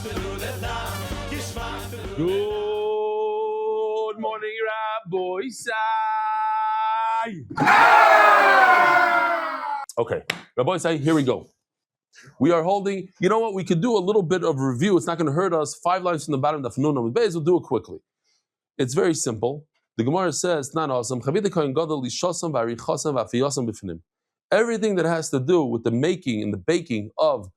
Good morning, Rabbi Sai. Okay, Rabbi Sai, here we go. We are holding, you know what, we could do a little bit of review. It's not going to hurt us. 5 lines from the bottom of the Fanun with Beis. We'll do it quickly. It's very simple. The Gemara says, everything that has to do with the making and the baking of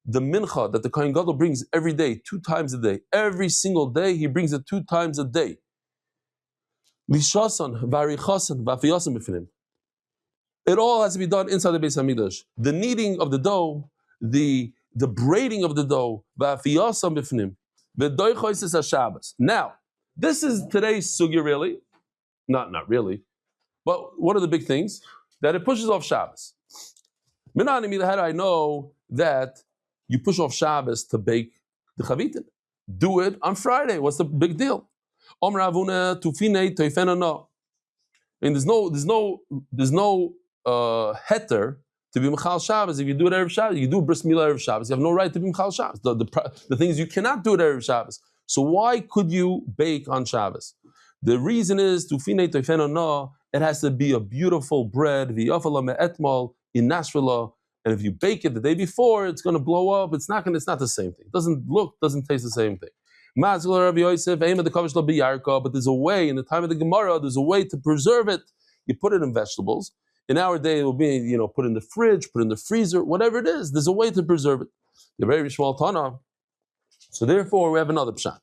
the mincha that the Kohen Gadol brings every day, 2 times a day. Every single day, he brings it 2 times a day. It all has to be done inside the Beis Hamikdash. The kneading of the dough, the braiding of the dough. Now, this is today's sugya, really. Not really. But one of the big things, that it pushes off Shabbos. How do I know that you push off Shabbos to bake the chavitin? Do it on Friday. What's the big deal? And there's no heter to be Mechal Shabbos. If you do it Erev Shabbos, you do Bris Milah Erev Shabbos. You have no right to be Mechal Shabbos. The things you cannot do it Erev Shabbos. So why could you bake on Shabbos? The reason is it has to be a beautiful bread, in Nashville, and if you bake it the day before, it's going to blow up. It's not the same thing. It doesn't taste the same thing. But there's a way, in the time of the Gemara, there's a way to preserve it. You put it in vegetables. In our day, it will be, put in the fridge, put in the freezer, whatever it is. There's a way to preserve it. The very small tana. So therefore, we have another pshat.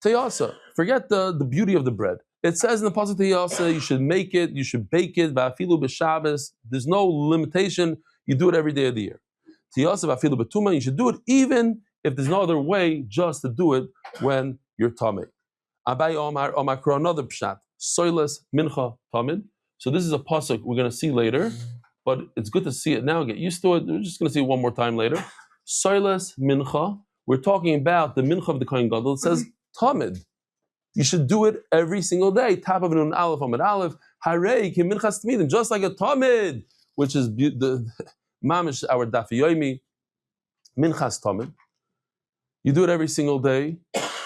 Teyasa, forget the beauty of the bread. It says in the pasuk Teyasa, you should make it, you should bake it. Va'afilu b'Shabbos. There's no limitation. You do it every day of the year. Teyasa va'afilu b'Tuma. You should do it even if there's no other way, just to do it when you're tamid. Abai Omar Kro, another pshat. Soiles mincha tamid. So this is a pasuk we're going to see later, but it's good to see it now. Get used to it. We're just going to see it one more time later. Soiles mincha. We're talking about the mincha of the Kohen Gadol. It says tamid. You should do it every single day. Top of an aleph amid aleph. Harei ki minchas tmidim, just like a tamid, which is the mamish our daf Yomi. Minchas tamid. You do it every single day.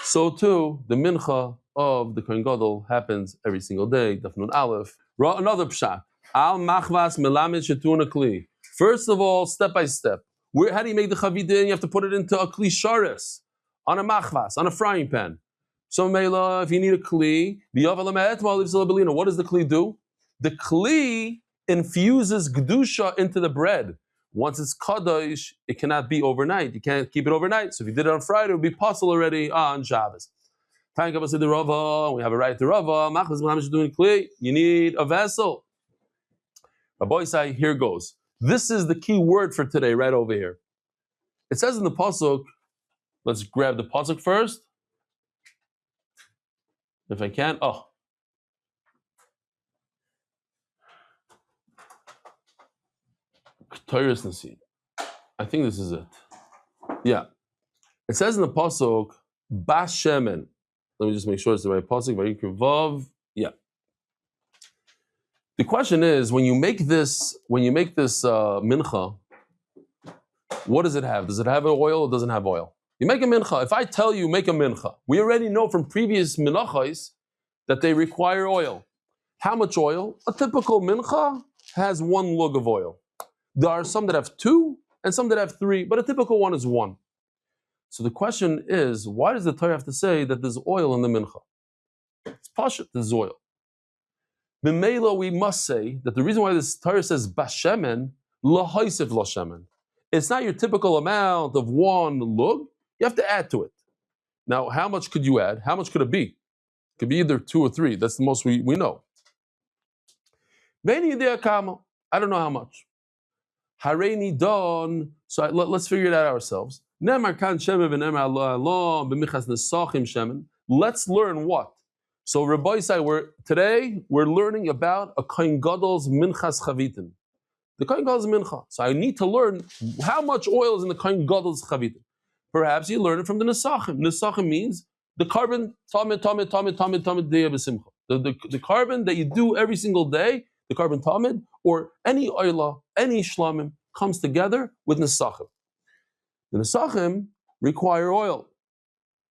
So too, the mincha of the Kohen Gadol happens every single day. Daf nun aleph. Another pshat. Al machvas melamed shetuna kli. First of all, step by step. How do you make the chavitin? You have to put it into a kli sharis, on a machvas, on a frying pan. So Mela, if you need a kli, what does the kli do? The kli infuses gedusha into the bread. Once it's kadosh, it cannot be overnight. You can't keep it overnight. So if you did it on Friday, it would be possible already on Shabbos. We have a right to Rava. You need a vessel. Rabbi Isai, here goes. This is the key word for today, right over here. It says in the pasuk, let's grab the pasuk first. If I can, I think this is it. Yeah. It says in the pasuk, Bas Shemen. Let me just make sure it's the right pasuk. Vav. Yeah. The question is, when you make this mincha, what does it have? Does it have oil or doesn't have oil? You make a mincha. If I tell you make a mincha, we already know from previous menachos that they require oil. How much oil? A typical mincha has 1 lug of oil. There are some that have 2 and some that have 3, but a typical one is 1. So the question is, why does the Torah have to say that there's oil in the mincha? It's pashut, there's oil. B'meila, we must say that the reason why this Torah says bashemen, lahaisiv lashemen. It's not your typical amount of 1 lug. You have to add to it. Now, how much could you add? How much could it be? It could be either 2 or 3. That's the most we know. I don't know how much. Hareini don. So let's figure it out ourselves. Let's learn what? So Rabbi Isai, today we're learning about a Kohen Gadol's minchas chavitin. The Kohen Gadol's mincha. So I need to learn how much oil is in the Kohen Gadol's chavitin. Perhaps you learn it from the Nesachim. Nesachim means the carbon tamid day of simcha. The carbon that you do every single day, the carbon tamid, or any oila, any shlamim, comes together with Nesachim. The Nesachim require oil.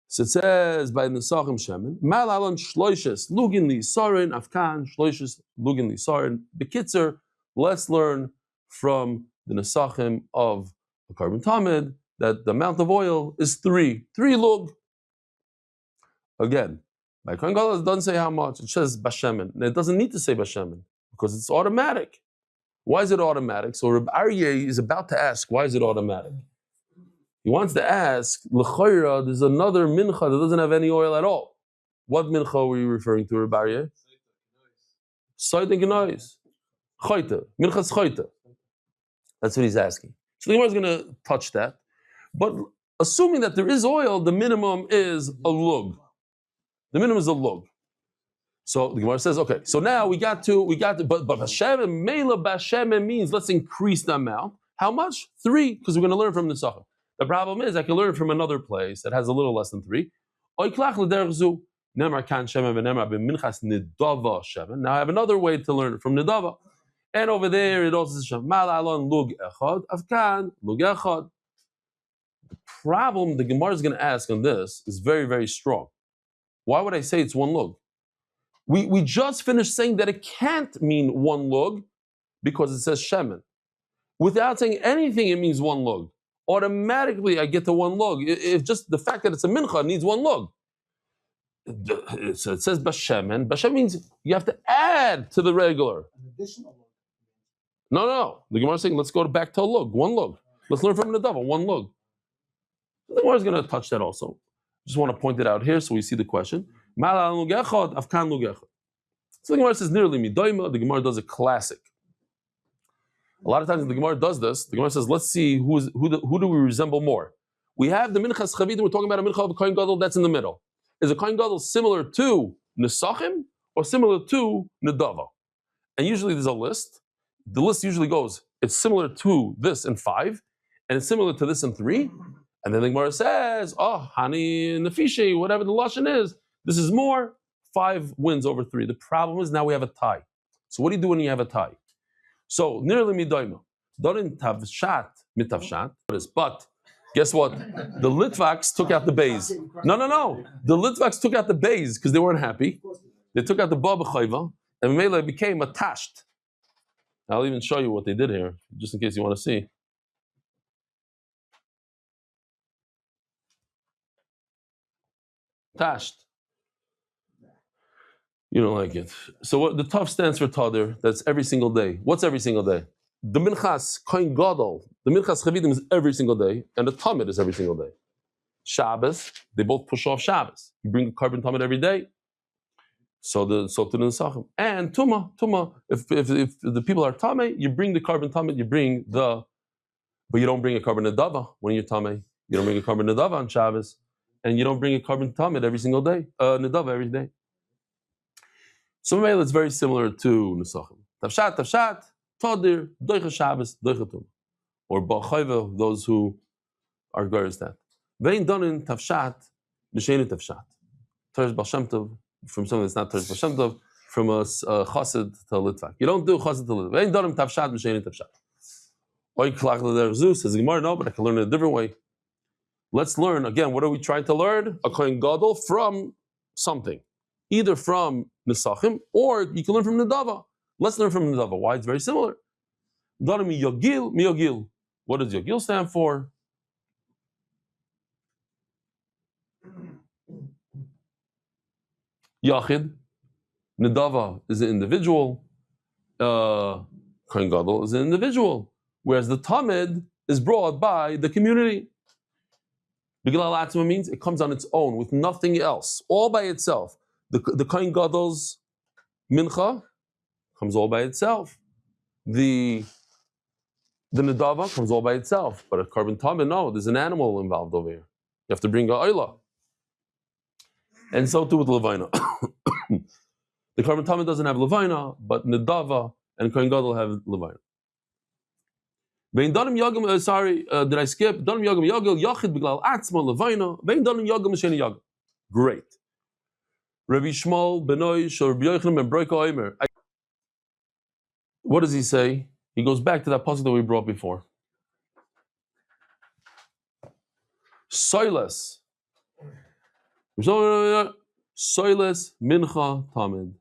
So it says by Nesachim Shemen, Mal alon shloishes lugin li sarin afkan shloishes lugin li sarin. Bekitzer, let's learn from the Nesachim of the carbon tamid that the amount of oil is three lug. Again, by Kohen Gadol it doesn't say how much. It says bashemen. And it doesn't need to say bashemen because it's automatic. Why is it automatic? So Reb Aryeh is about to ask, why is it automatic? He wants to ask, l'chayra, there's another mincha that doesn't have any oil at all. What mincha were you referring to, Reb Aryeh? Soid and genois. Chayta. Minchas chayta. That's what he's asking. So the Gemara is going to touch that. But assuming that there is oil, the minimum is a lug. The minimum is a lug. So the Gemara says, okay, so now we got to, but Bashem, Mela Bashem means let's increase the amount. How much? 3, because we're going to learn from the Nesachim. The problem is I can learn from another place that has a little less than 3. Now I have another way to learn it from Nidava. And over there it also says Mal alon lug echad afkan lug echad. The problem the Gemara is going to ask on this is very, very strong. Why would I say it's one lug? We just finished saying that it can't mean one lug because it says shemen. Without saying anything, it means one lug. Automatically, I get to one lug. If just the fact that it's a mincha needs one lug. So it says bashemen. Bashem means you have to add to the regular. An additional lug. No. The Gemara is saying, let's go back to a lug, one lug. Let's learn from the Nidava, one lug. The Gemara is going to touch that also. Just want to point it out here so we see the question. So the Gemara says, nearly midoima. The Gemara does a classic. A lot of times when the Gemara does this, the Gemara says, let's see who do we resemble more. We have the Minchas Chavidim, we're talking about a Mincha of a Kohen Gadol that's in the middle. Is a Kohen Gadol similar to Nesachim or similar to Nedava? And usually there's a list. The list usually goes, it's similar to this in 5, and it's similar to this in 3. And then the Gemara says, oh, Hani Nefishi, whatever the Lashon is, this is more, 5 wins over 3. The problem is now we have a tie. So what do you do when you have a tie? So, nearly midoima. Dorin tavshat mitavshat. But, guess what? The Litvaks took out the bays. No. The Litvaks took out the bays because they weren't happy. They took out the ba b'chayva, and Mele became attached. I'll even show you what they did here, just in case you want to see. Tashed. You don't like it. So what the Tav stands for Tadir, that's every single day. What's every single day? The Minchas Kohen Gadol, the Minchas Chavidim is every single day, and the Tamid is every single day. Shabbos, they both push off Shabbos. You bring a carbon Tamid every day. So to the Nesachim. And Tuma. If the people are Tameh, you bring the carbon Tamid, but you don't bring a carbon Nedava when you're Tameh. You don't bring a carbon Nedava on Shabbos, and you don't bring a carbon Tamid every single day, Nedava every day. So maybe it's very similar to Nesachim. Tavshat, Tadir, Doicha Shabbos, Doicha Tum. Or Ba'chayva, those who are Garis that. Vein Donin Tavshat, B'Sheni Tavshat. Teres Baal Shem Tov, from something that's not Teres Baal Shem Tov, from a Chassid to a Litvak. You don't do Chassid to Litvak. Vein Donin Tavshat, B'Sheni Tavshat. Oy Klach L'der Zeus, says the Gemara, no, but I can learn it a different way. Let's learn, again, what are we trying to learn? A Kohen Gadol from something. Either from Nesachim, or you can learn from Nedava. Let's learn from Nedava. Why? It's very similar. Mi Yogil. What does Yogil stand for? Yachid. Nedava is an individual. Kohen Gadol is an individual. Whereas the Tamid is brought by the community. Bigilal Atzma means it comes on its own, with nothing else, all by itself. The Kohen Gadol's mincha comes all by itself. The Nedava comes all by itself. But a carbon tamid, no, there's an animal involved over here. You have to bring a oila. And so too with Levina. The carbon tamid doesn't have Levina, but Nedava and Kohen Gadol have Levina. Vein danim yagam, did I skip? Danim yagam yagil, yachid biglal atzma Levina. Vein danim yagam misheni yagam. Great. Rabbi Shmuel Benoy Shor Rabbi Yochanan ben Broika Omer. What does he say? He goes back to that pasuk that we brought before. Soiles Soiles mincha tamid.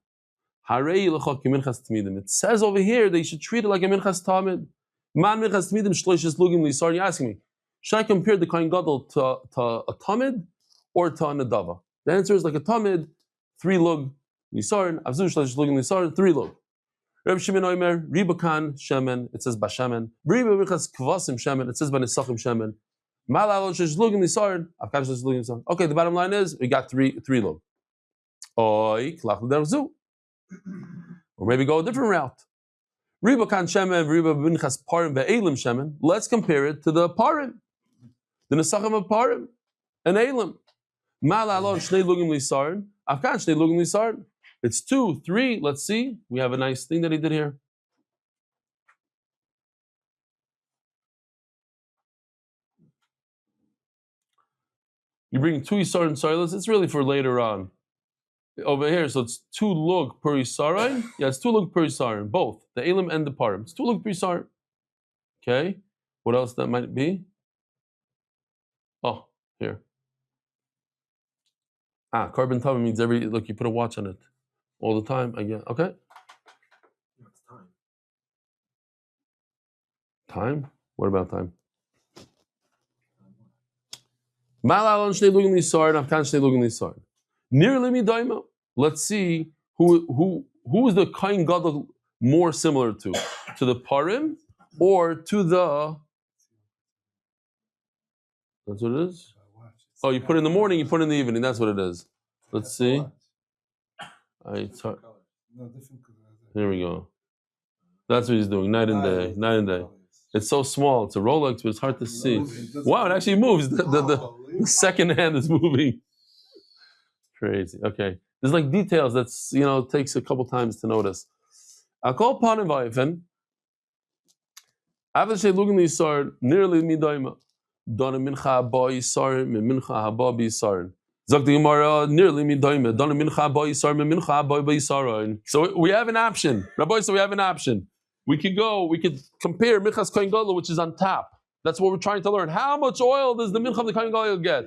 Harei lecha minchas tamidim. It says over here that you should treat it like a minchas tamid. Man minchas tamidim shloishes lugim lisar. You ask me, should I compare the kohen gadol to a tamid or to a nedava? The answer is like a tamid, 3 lug lisar. Avzu shloishes lugim lisar, 3 lug. Reb Shimon Omer, Ribakan Shemen, it says Bashemen. Riba Minchas Kvasim Shemen, it says Banisachim Shemen. Malalo Shesh Lugim Nisar, Afkash Shesh Lugim Nisar. Okay, the bottom line is we got three lug. Oi, Klach Derzu. Or maybe go a different route. Ribakan Shemen, Riba Minchas Parim Ve'elim Shemen. Let's compare it to the Parim, the Nesachim of Parim and Elim. Malalo Shnei Lugim Nisar, Afkash Shnei Lugim Nisar. It's 2, 3. Let's see. We have a nice thing that he did here. You bring 2 Yisar and Sarlas. It's really for later on. Over here, so it's 2 lug per Yisar. Yeah, it's 2 lug per Yisar. Both the Elim and the Parim. It's 2 lug per Yisar. Okay. What else that might be? Oh, here. Carbon tamid means look, you put a watch on it all the time. Again, okay. Time? What about time? Let's see who is the kohen gadol more similar to the parim or to the. That's what it is. Oh, you put it in the morning, you put it in the evening. That's what it is. Let's see. Here we go. That's what he's doing, night and day, night and day. It's so small. It's a Rolex, but it's hard to see. Wow, it actually moves. The second hand is moving. Crazy. Okay. There's like details that's, takes a couple times to notice. I'll call Panim Vayfen. After she looking at Yisar, nearly midaima. Donna mincha ba Yisar, mincha haba Yisar. Zok the Gemara, nearly midaima. Donna mincha ba Yisar, mincha haba Yisar. So we have an option. Rabbi, so we have an option. We could compare Minchas Kohen Gadol, which is on top. That's what we're trying to learn. How much oil does the Mincha of the Kohen Gadol get?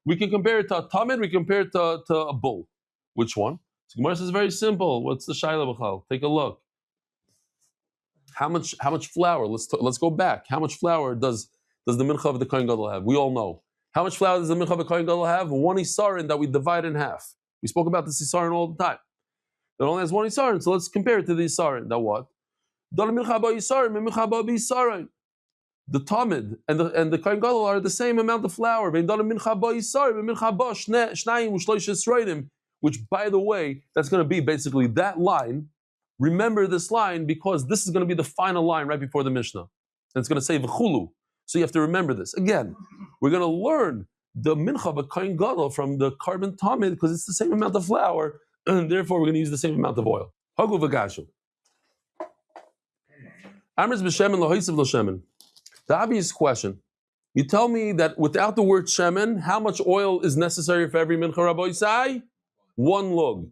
We can compare it to a Tamid, we compare it to a bull. Which one? So Gemara says very simple. What's the Shaila B'chal? Take a look. How much flour? Let's go back. How much flour does the Mincha of the Kohen Gadol have? We all know. How much flour does the Mincha of the Kohen Gadol have? 1 Isarin that we divide in half. We spoke about this Isarin all the time. It only has 1 Isarin, so let's compare it to the Isarin. That what? The tamid and the kohen gadol are the same amount of flour. Which, by the way, that's going to be basically that line. Remember this line because this is going to be the final line right before the Mishnah, and it's going to say v'chulu. So you have to remember this. Again, we're going to learn the mincha of a kohen gadol from the carbon tamid because it's the same amount of flour, and therefore we're going to use the same amount of oil. Hagu v'gashu. Amris b'shemen lo'hisiv l'shemen. The obvious question: you tell me that without the word shemen, how much oil is necessary for every mincha? Rabbi Yisai, 1 lug.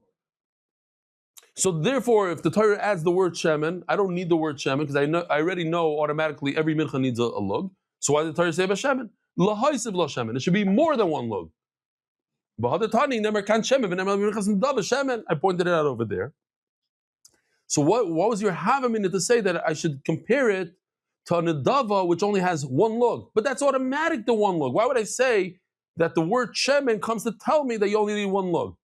So therefore, if the Torah adds the word shemen, I don't need the word shemen because I already know automatically every mincha needs a lug. So why did the Torah say b'shemen? L'hisiv l'shemen. It should be more than 1 lug. I pointed it out over there. So what was your havamina to say that I should compare it to a nedava which only has 1 lug? But that's automatic, the 1 lug. Why would I say that the word shemen comes to tell me that you only need 1 lug?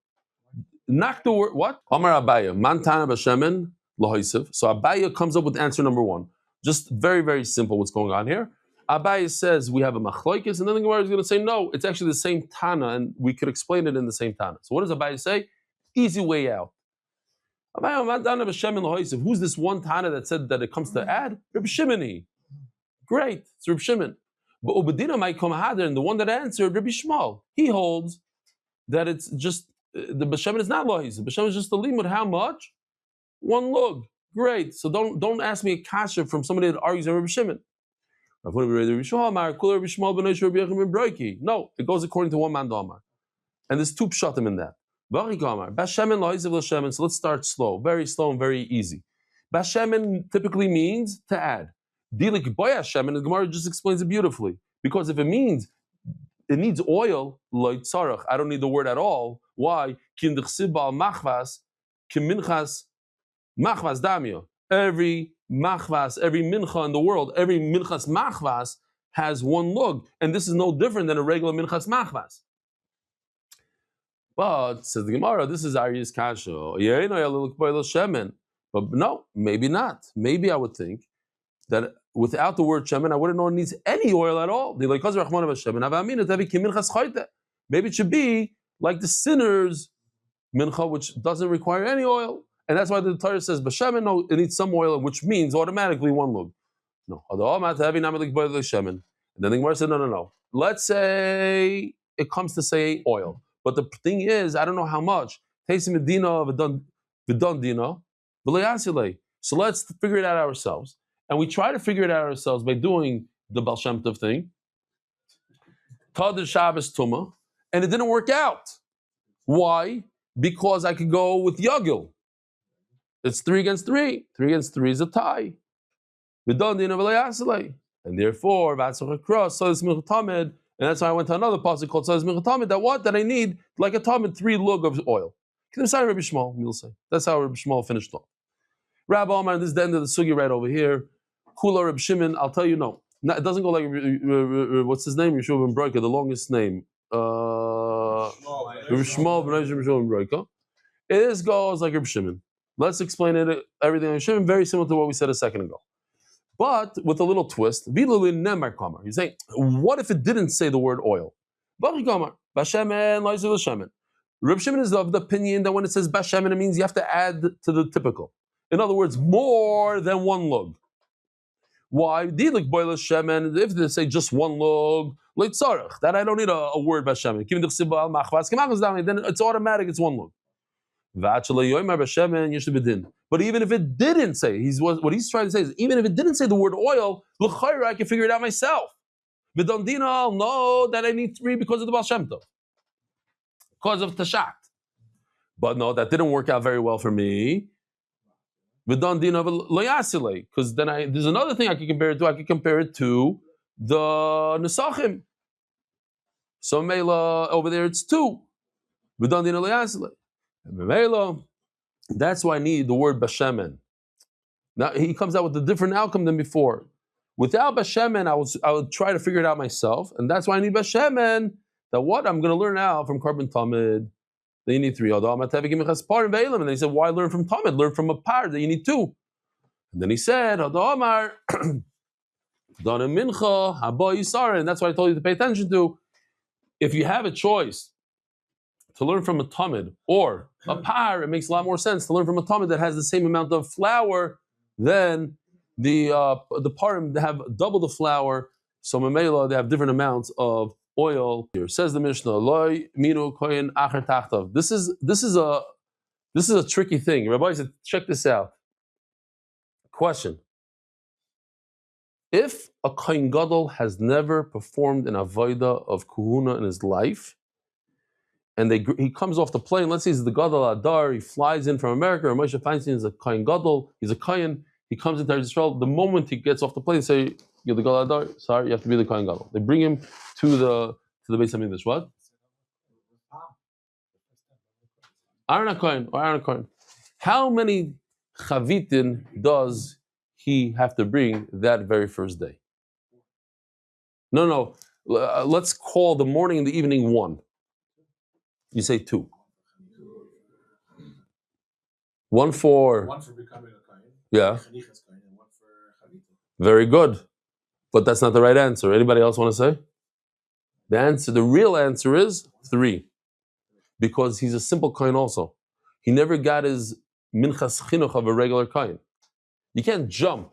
Knock the word, what? Amar Abaya, mantana b'shemen lo'hisiv. So Abaya comes up with answer number 1. Just very, very simple what's going on here. Abaya says we have a machlokes, and then the Gemara is going to say, no, it's actually the same Tana, and we could explain it in the same Tana. So what does Abaya say? Easy way out. Who's this one Tana that said that it comes to add? Reb Shimoni. Great, it's Reb Shimon. But Obadina might come harder, and the one that answered, Rabbi Shmuel. He holds that it's just, the B'Shemen is not lohiz. B'Shemen is just a limud. How much? 1 lug. Great. So don't ask me a kasha from somebody that argues on Rabbi Shimon. No, it goes according to one man Damar. And there's 2 pshatim in that. So let's start slow, very slow and very easy. Bashemen typically means to add. Dilik boya shemen, the Gemara just explains it beautifully. Because if it means it needs oil, loy tzarach. I don't need the word at all. Why? Kin d'chsib al machvas, kim minchas machvas damya. Every machvas, every mincha in the world, every minchas machvas has one lug, and this is no different than a regular minchas machvas. But says the Gemara, this is Aryeh's kasha. But no, maybe not. Maybe I would think that without the word shemen, I wouldn't know it needs any oil at all. Maybe it should be like the sinner's mincha, which doesn't require any oil. And that's why the Torah says, b'shemen, no, it needs some oil, which means automatically one lug. No. And then the Gemara said, no. Let's say it comes to say oil. But the thing is, I don't know how much. So let's figure it out ourselves. And we try to figure it out ourselves by doing the Baal Shem Tov thing. Tad Shabbos Tumah. And it didn't work out. Why? Because I could go with Yagil. It's 3 against 3. 3 against 3 is a tie. And therefore, and that's why I went to another pasuk called Says Tamid. That I need like a tamid 3 lug of oil. That's how Rabbi Shmuel finished off. Rabbi Omar, this is the end of the sugi right over here. Kula Rabbi Shimon, I'll tell you no. It doesn't go like what's his name? Yeshua ben Broika, the longest name. Rabbi Shmuel ben Broika. It goes like Rabbi Shimon. Let's explain it. Everything on Shimon very similar to what we said a second ago. But with a little twist, he's saying, what if it didn't say the word oil? Rabbi Shimon is of the opinion that when it says Bashemen, it means you have to add to the typical. In other words, more than one lug. Why? If they say just one lug, that I don't need a word Bashemen. Then it's automatic, it's one lug. But even if it didn't say, what he's trying to say is, even if it didn't say the word oil, I can figure it out myself. V'dondina, I'll know that I need 3 because of the Baal Shem Tov, because of Tashat. But no, that didn't work out very well for me. V'dondina loyasile, because then there's another thing I can compare it to. I can compare it to the Nesachim. So Mela over there it's 2. V'dondina loyasile. That's why I need the word Bashemen. Now he comes out with a different outcome than before. Without Bashemen, I would try to figure it out myself, and that's why I need Bashemen. That what I'm going to learn out from Karban Tamid. Then you need 3. And then he said, why learn from Tamid? Learn from a par. Then you need 2. And then he said, and that's what I told you to pay attention to. If you have a choice to learn from a tamid or a par, it makes a lot more sense to learn from a tamid that has the same amount of flour than the parim that have double the flour. So memela, they have different amounts of oil. Here says the Mishnah, loy minu koyin acher tachtav. This is a tricky thing. Rabbi said, check this out. Question: if a kohen gadol has never performed an avodah of kahuna in his life, and he comes off the plane, let's say he's the Gadol Adar, he flies in from America, or Moshe Feinstein is a Kohen Gadol, he's a Kohen, he comes into Israel, the moment he gets off the plane, they say, you're the Gadol Adar, sorry, you have to be the Kohen Gadol. They bring him to the Beis HaMikdash. What? Aaron Kohen. How many chavitin does he have to bring that very first day? No. Let's call the morning and the evening 1. You say 2. 1 for becoming a kohen. Yeah. And 1 for chavita. Very good. But that's not the right answer. Anybody else want to say? The real answer is 3. Because he's a simple kohen also. He never got his minchas chinuch of a regular kohen. You can't jump.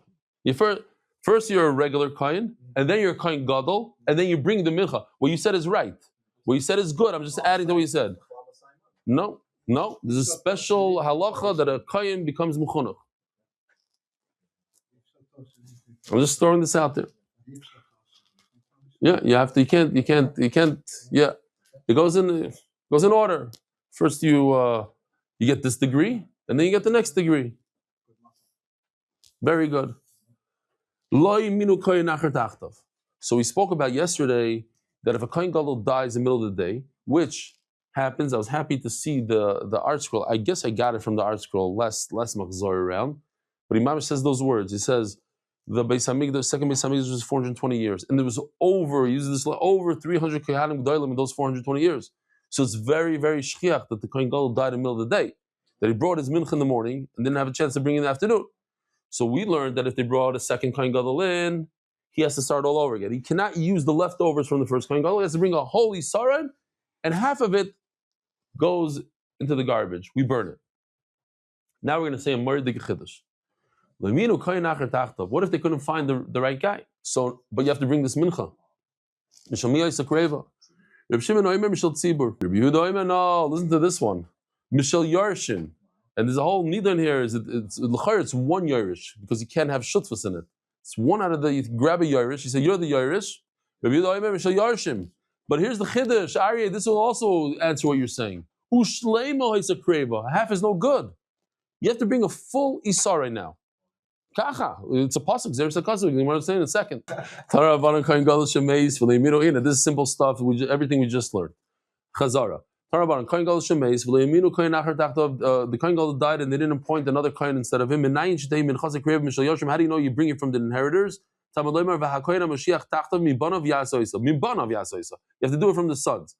First you're a regular kohen, and then you're a kohen gadol, and then you bring the mincha. What you said is right. What you said is good. I'm just adding to what you said. No. There's a special halacha that a kohen becomes mechunach. I'm just throwing this out there. Yeah, you have to. You can't. Yeah, it goes in order. First, you get this degree, and then you get the next degree. Very good. So we spoke about yesterday that if a Kohen Gadol dies in the middle of the day, which happens, I was happy to see the art scroll. I guess I got it from the art scroll, less machzor around. But Imam says those words. He says the Beis Hamikdash, the second Beis Hamikdash was 420 years, and there was over 300 Kohanim Gedolim in those 420 years. So it's very, very shchiach that the Kohen Gadol died in the middle of the day, that he brought his mincha in the morning and didn't have a chance to bring it in the afternoon. So we learned that if they brought a second Kohen Gadol in, he has to start all over again. He cannot use the leftovers from the first Kohen Gadol. He has to bring a whole Yisara, and half of it goes into the garbage. We burn it. Now we're going to say a Mordik Chiddush. What if they couldn't find the right guy? So, but you have to bring this mincha. Reb Shimon Oimer Mishal Tzibur. Reb Yehuda Oimer, no, listen to this one. Mishal Yarshin. And there's a whole nidon here. It's one Yarish because you can't have shutfus in it. It's one out of the, you grab a Yarish, you say, you're the Yarish. Reb Yehuda Oimer Mishal Yarshim. But here's the Chiddush, Aryeh, this will also answer what you're saying. Ushleimo Haisakreva. Half is no good. You have to bring a full Isara now. Kacha. It's a pasuk. There's a pasuk. We're going to say in a second. This is simple stuff. Everything we just learned. Chazarah. The Kohen Gadol died and they didn't appoint another Kohen instead of him. How do you know you bring it from the inheritors? You have to do it from the sons.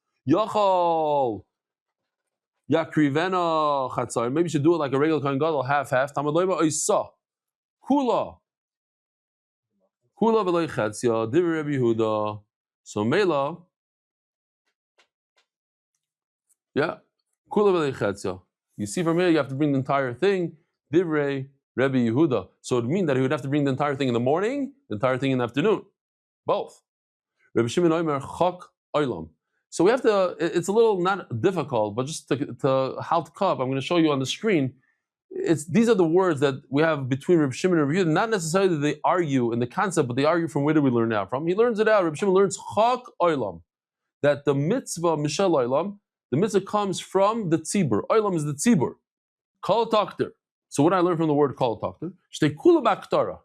Maybe you should do it like a regular Kohen Gadol, half. Kula v'loy chetzia, divrei Rabbi Yehuda. So Mela, yeah, kula v'loy chetzia. You see from here, you have to bring the entire thing, divrei Rabbi Yehuda. So it would mean that he would have to bring the entire thing in the morning, the entire thing in the afternoon, both. Rabbi Shimon Oimer chak oilam. So we have to. It's a little not difficult, but just to how to cup. I'm going to show you on the screen. These are the words that we have between Reb Shimon and Reb Yehuda. Not necessarily that they argue in the concept, but they argue from where do we learn out from? He learns it out. Reb Shimon learns chak oilam, that the mitzvah mishal oilam, the mitzvah comes from the tzibur. Oilam is the tzibur. Kol takter. So what I learned from the word kol takter, shtei kula b'aktara.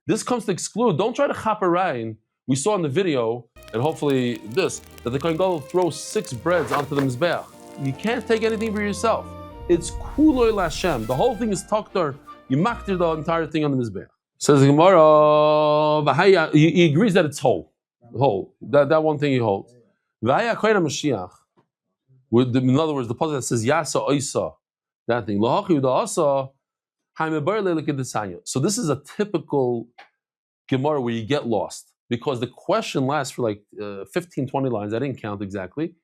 This comes to exclude. Don't try to chaparayin. We saw in the video, and hopefully this, that the Kohen Gadol throws 6 breads onto the mizbeach. You can't take anything for yourself. It's kuloi lashem. The whole thing is taktar. You maktir the entire thing on the mizbeach. Says the Gemara, he agrees that it's whole. Whole. That one thing he holds. V'haya kohen Mashiach. In other words, the passage that says yasa oisa, that thing. So this is a typical Gemara where you get lost because the question lasts for like 15, 20 lines. I didn't count exactly.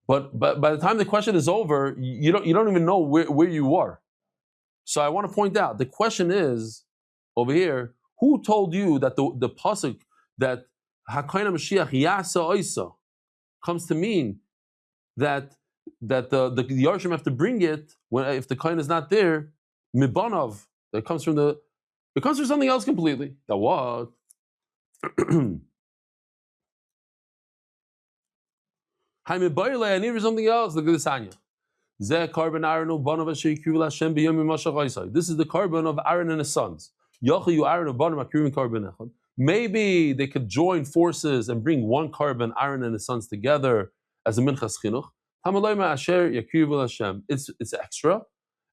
But by the time the question is over, you don't even know where you are. So I want to point out the question is over here: who told you that the pasuk that Hakohen Mashiach Yasa Oisa comes to mean that the Yarshim have to bring it if the Kohen is not there? Mibanov, that comes from something else completely. That what? I need for something else. Look at this Anya. This is the carbon of Aaron and his sons. Maybe they could join forces and bring one carbon, Aaron and his sons, together as a minchas chinuch. It's extra.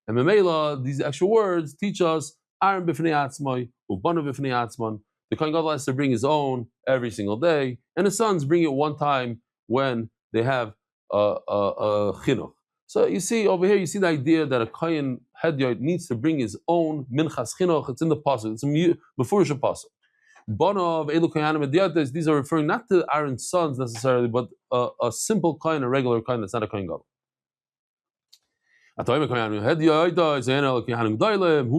And Memela, these extra words teach us Aaron b'fnei atzmai, ubanu b'fnei atzman. The Kohen Gadol has to bring his own every single day, and his sons bring it one time when they have a chinuch. So you see over here, you see the idea that a Kohen Hedyot needs to bring his own minchas chinuch. It's in the pasuk. It's a befurish pasuk. Banov elu kohanim edyates. These are referring not to Aaron's sons necessarily, but a simple Kohen, a regular Kohen that's not a Kohen Gadol. Who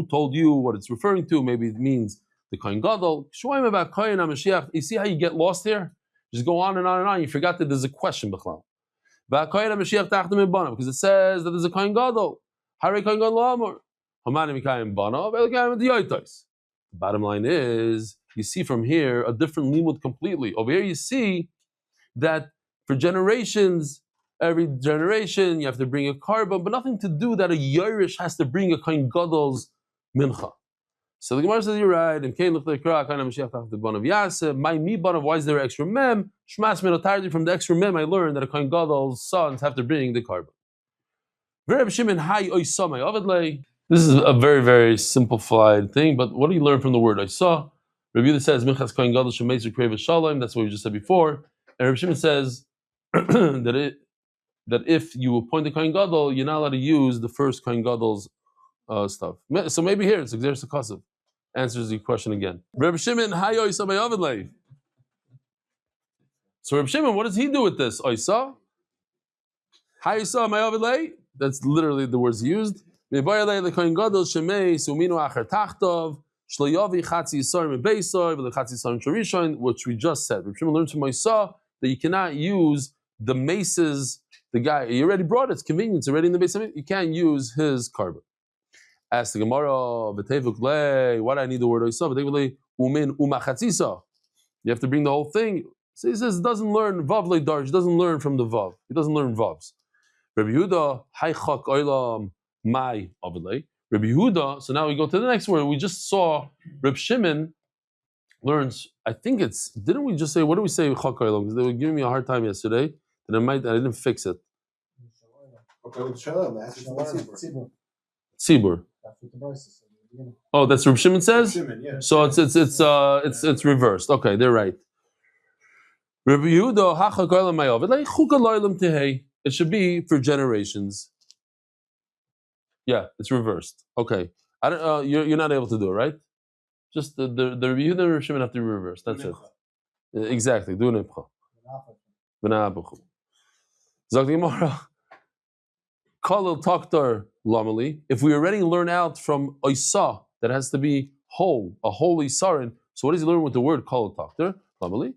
told you what it's referring to? Maybe it means the Kohen Gadol. You see how you get lost here? Just go on and on and on. You forgot that there's a question because it says that there's a Kohen Gadol. The bottom line is, you see from here a different limud completely. Over here you see that for generations, every generation you have to bring a carbon, but nothing to do that a Yerush has to bring a Kohen Gadol's mincha. So the Gemara says you're right. And Kain looked like Kra, kind of Mashiach Tach the Bon of Yaseh. My mi Bon of why is there extra mem? Shmas Menotardi from the extra mem I learned that a Kohen Gadol's sons have to bring the carbon. Reb Shimon Hay Oisa my Ovedlei. This is a very, very simplified thing, but what do you learn from the word Oisa? Rabbi Yehuda says Minchas Kohen Gadol Shemeiser Kreva Shalom. That's what we just said before. And Reb Shimon says that if you appoint a Kohen Gadol, you're not allowed to use the first Kohen Gadol's stuff. So maybe here it's Xer Sakasav. Answers your question again. Reb Shimon Hay Oisa my Ovedlei. So Reb Shimon, what does he do with this? Oisa? Hay Oisa my Ovedlei. That's literally the words used. Which we just said. Reb Shimon learned from Oisa that you cannot use the maces, the guy, you already brought it, it's convenient, it's already in the base of it, you can't use his carbon. Ask the Gemara, why do I need the word Oisa? You have to bring the whole thing. So he says, it doesn't learn Vav le Darsh, he doesn't learn from the Vav, he doesn't learn Vavs. Rabbi Yehuda, Haychak Oilam Mai Avalei. Rabbi Yehuda, so now we go to the next word. We just saw Reb Shimon learns, I think it's, didn't we just say, what do we say Chak Oilam? Because they were giving me a hard time yesterday, that I didn't fix it. Tzibur. Oh, that's Reb Shimon says? So it's reversed. Okay, they're right. Rabbi Yehuda, Haychak Oilam Mai Avalei, Chukah Loilam Tehei. It should be for generations. Yeah, it's reversed. Okay, I don't. You're not able to do it, right? Just the review and Reb Shimon have to be reversed. That's it. Exactly. Do an ipcha. Zog the Gemara. Kolel taktar lamali. If we already learn out from Oisa that has to be whole, a holy sarin. So what does he learn with the word kolel taktar lamali?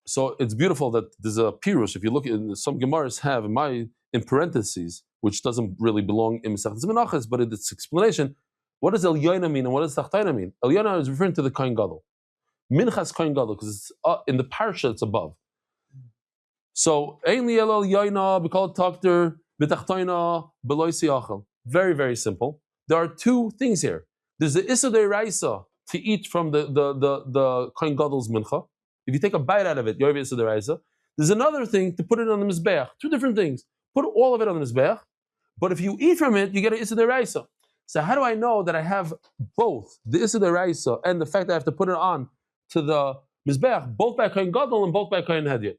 So it's beautiful that there's a pirush. If you look at some Gemaras have in parentheses, which doesn't really belong in Mesachtes Menachos, but its explanation. What does El Yoina mean and what does Tachtaina mean? El Yoina is referring to the Kohen Gadol, Minchas Kohen Gadol, because it's in the parsha it's above. So Ein Li El Yoina b'Kol Takter b'Tachtaina b'Lo Yisiachel. Very, very simple. There are two things here. There's the Issa Deiraisa to eat from the Kohen Gadol's mincha. If you take a bite out of it, Yomi Issa Deiraisa. There's another thing to put it on the mizbeach. Two different things. Put all of it on the mizbeach, but if you eat from it, you get an Issa Deiraisa. So how do I know that I have both the Issa Deiraisa and the fact that I have to put it on to the mizbeach, both by Kohen Gadol and both by Kohen Hedyot?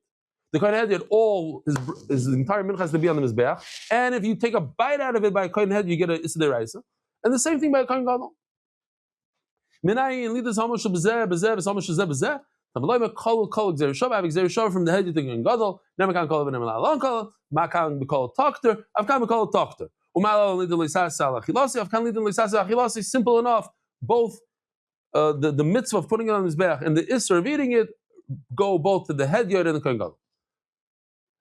The Kohen Hedyot, all his entire mincha has to be on the mizbeach, and if you take a bite out of it by Kohen Hedyot, you get an Issa Deiraisa, and the same thing by Kohen Gadol. Minayin lidas hamash b'zeh b'zeh b'hamash b'zeh b'zeh. From the head you think in Gadol, never can call it an Emelal Uncle, Makan be called Doctor, I've come to call it Doctor. Umalo Lidl Lisasa Achilasi, I've come Lidl Lisasa Achilasi, simple enough. Both the mitzvah of putting it on his back and the Isser of eating it go both to the head yard and the Kohen Gadol.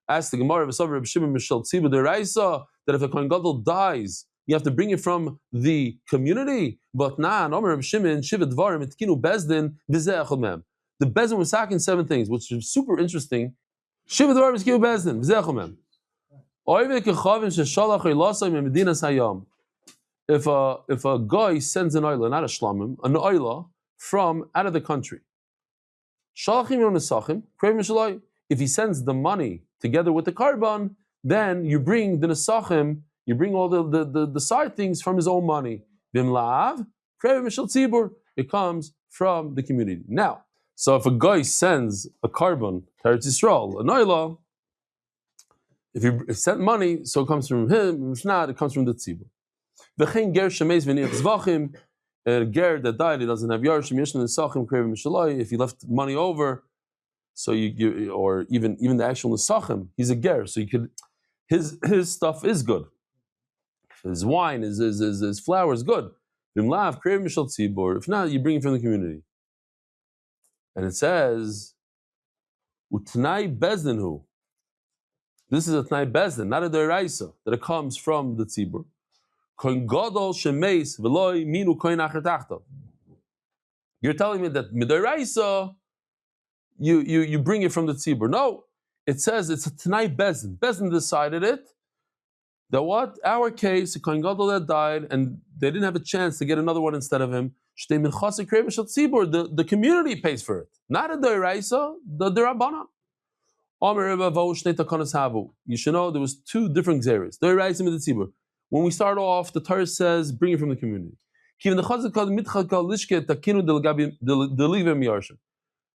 Ask the Gemara of Reb Shimon Mishal Tziba Deraisa that if a Kohen Gadol dies, you have to bring it from the community. But nah, Omer Reb Shimon Shiva Dvarim Itkinu Bezdin V'zeh Echad Mem. The Bezdin was sacking 7 things, which is super interesting. Shiva Dvarim Itkinu Bezdin V'zeh Echad Mem. If a guy sends an oila, not a shlamim, an oila from out of the country, if he sends the money together with the carbon, then you bring the nesachim, you bring all the side things from his own money. It comes from the community. Now, so if a guy sends a carbon to Eretz Yisrael, an oila, if he sent money, so it comes from him. If not, it comes from the tzibur. V'chein ger shemeis v'niach zvachim, a ger that died, he doesn't have yarshim yishn nesachim krevim mishalai. If he left money over, so you or even the actual nesachim, he's a ger, so you could his stuff is good. His wine, his flour is good. V'mlav krevim mishal tzibur. If not, you bring it from the community. And it says utnai bezdinhu. This is a Tnai Bezdin, not a Deiraisa, that it comes from the Tzibur. Kohen Gadol shemeis v'loi minu kohen acher tachtav. You're telling me that Midoraisa, you bring it from the Tzibur. No, it says it's a Tnai Bezdin. Bezdin decided it, That what? Our case, a Kohen Gadol that died, and they didn't have a chance to get another one instead of him. The community pays for it. Not a Doiraisa, the Derabana. You should know there was two different Xeris. Doiraisa and the Tzibur. When we start off, the Torah says, bring it from the community.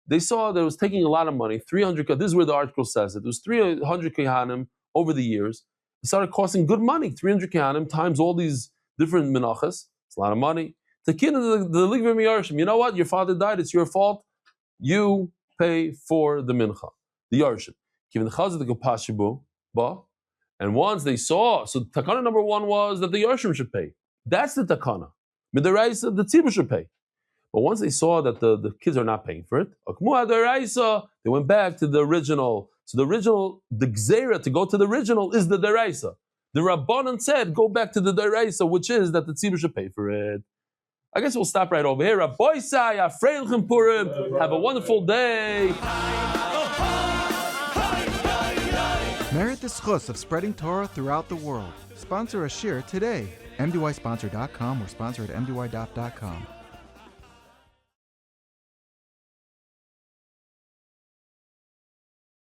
They saw that it was taking a lot of money, 300, this is where the article says it, was 300 Kehanim over the years. It started costing good money, 300 Kehanim times all these different Menachos. It's a lot of money. You know what? Your father died, it's your fault. You pay for the Mincha, the Yarshim. And once they saw, so Takana number one was that the Yarshim should pay. That's the Takana. Midaraisa, the Tzibur should pay. But once they saw that the kids are not paying for it, they went back to the original. So the Gzeira to go to the original is the Deraisa. The Rabbanan said, go back to the Deraisa, which is that the Tzibur should pay for it. I guess we'll stop right over here. Rabbi Sai, Afreilchem Purim. Have a wonderful day. Merit the schus of spreading Torah throughout the world. Sponsor a shir today. MDYsponsor.com or sponsor at MDY.com.